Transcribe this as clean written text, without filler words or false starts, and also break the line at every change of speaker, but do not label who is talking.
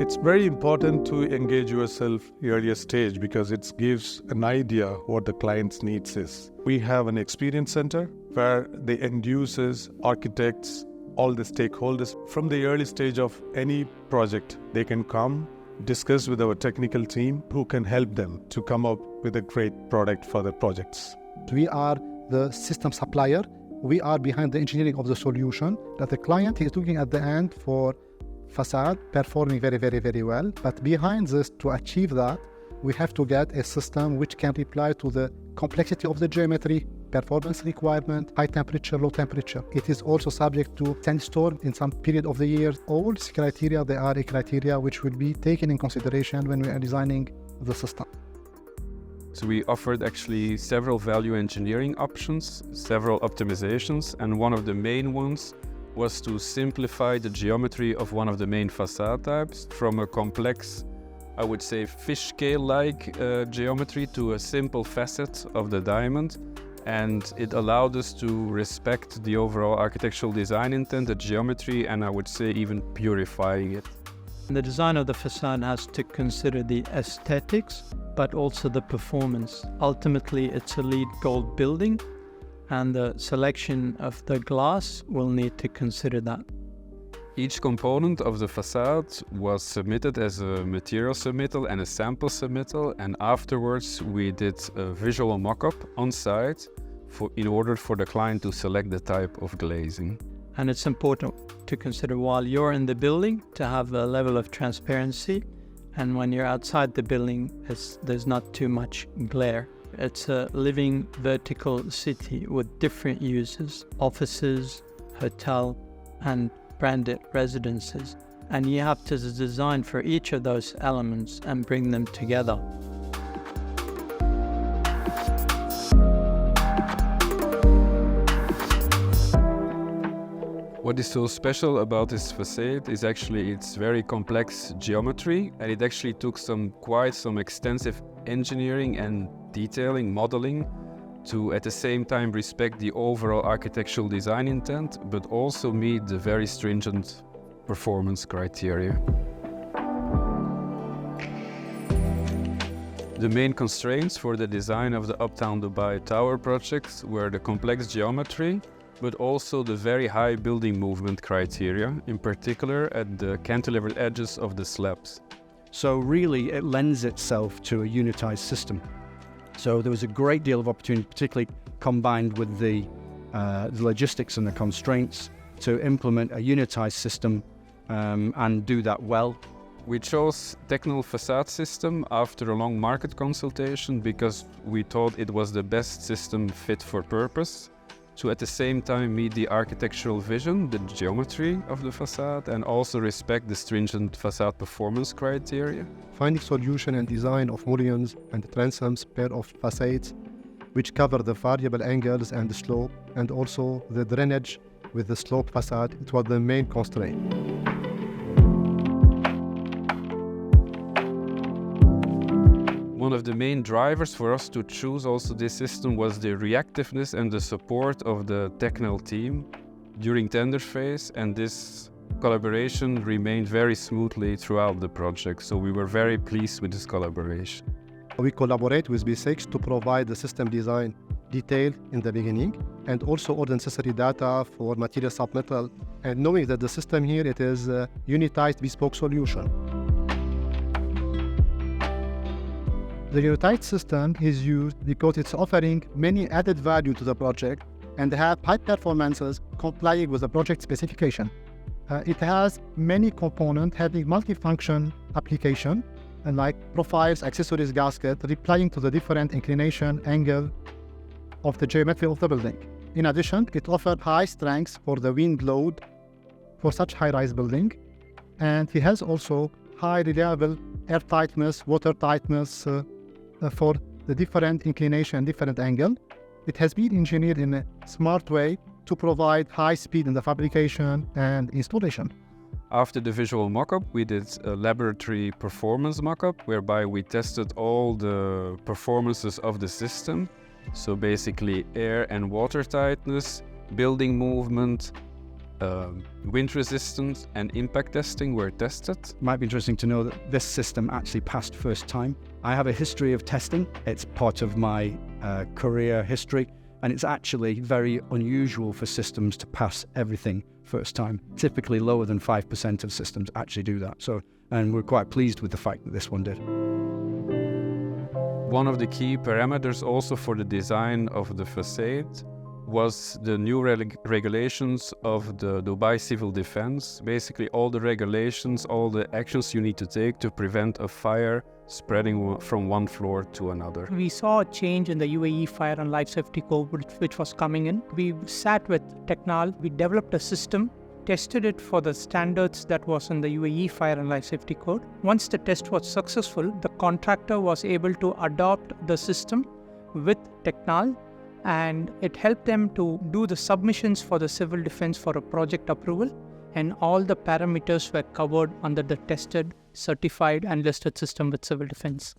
It's very important to engage yourself earlier stage because it gives an idea what the client's needs is. We have an experience center where the end users, architects, all the stakeholders from the early stage of any project, they can come, discuss with our technical team who can help them to come up with a great product for their projects.
We are the system supplier. We are behind the engineering of the solution that the client is looking at the end for facade performing very, very, very well. But behind this, to achieve that, we have to get a system which can reply to the complexity of the geometry, performance requirement, high temperature, low temperature. It is also subject to sandstorm in some period of the year. All these criteria, they are a criteria which will be taken in consideration when we are designing the system.
So we offered actually several value engineering options, several optimizations, and one of the main ones was to simplify the geometry of one of the main facade types from a complex, I would say fish scale-like geometry to a simple facet of the diamond. And it allowed us to respect the overall architectural design intent, the geometry, and I would say even purifying it.
The design of the facade has to consider the aesthetics, but also the performance. Ultimately, it's a LEED Gold building, and the selection of the glass will need to consider that.
Each component of the facade was submitted as a material submittal and a sample submittal, and afterwards we did a visual mock-up on site in order for the client to select the type of glazing.
And it's important to consider while you're in the building to have a level of transparency, and when you're outside the building, there's not too much glare. It's a living vertical city with different uses, offices, hotel, and branded residences. And you have to design for each of those elements and bring them together.
What is so special about this facade is actually its very complex geometry, and it actually took quite some extensive engineering and detailing, modeling, to at the same time respect the overall architectural design intent, but also meet the very stringent performance criteria. The main constraints for the design of the Uptown Tower project were the complex geometry, but also the very high building movement criteria, in particular at the cantilevered edges of the slabs.
So really it lends itself to a unitized system. So there was a great deal of opportunity, particularly combined with the logistics and the constraints, to implement a unitized system and do that well.
We chose Technal facade system after a long market consultation because we thought it was the best system fit for purpose, to at the same time meet the architectural vision, the geometry of the facade, and also respect the stringent facade performance criteria.
Finding solution and design of mullions and transoms pair of facades which cover the variable angles and the slope, and also the drainage with the slope facade, it was the main constraint.
One of the main drivers for us to choose also this system was the reactiveness and the support of the Technal team during tender phase, and this collaboration remained very smoothly throughout the project, so we were very pleased with this collaboration.
We collaborate with B6 to provide the system design detail in the beginning, and also all the necessary data for material submittal, and knowing that the system here, it is a unitized bespoke solution. The unitized system is used because it's offering many added value to the project and have high performances complying with the project specification. It has many components having multifunction application, and like profiles, accessories, gasket, replying to the different inclination, angle of the geometry of the building. In addition, it offers high strength for the wind load for such high-rise building, and it has also high reliable air tightness, water tightness for the different inclination, different angle. It has been engineered in a smart way to provide high speed in the fabrication and installation.
After the visual mock-up, we did a laboratory performance mock-up whereby we tested all the performances of the system. So basically air and water tightness, building movement, wind resistance and impact testing were tested.
It might be interesting to know that this system actually passed first time. I have a history of testing. It's part of my career history, and it's actually very unusual for systems to pass everything first time. Typically lower than 5% of systems actually do that. And we're quite pleased with the fact that this one did.
One of the key parameters also for the design of the facade was the new regulations of the Dubai Civil Defense. Basically all the regulations, all the actions you need to take to prevent a fire spreading from one floor to another.
We saw a change in the UAE Fire and Life Safety Code which was coming in. We sat with Technal, we developed a system, tested it for the standards that was in the UAE Fire and Life Safety Code. Once the test was successful, the contractor was able to adopt the system with Technal, and it helped them to do the submissions for the civil defense for a project approval, and all the parameters were covered under the tested, certified and listed system with civil defense.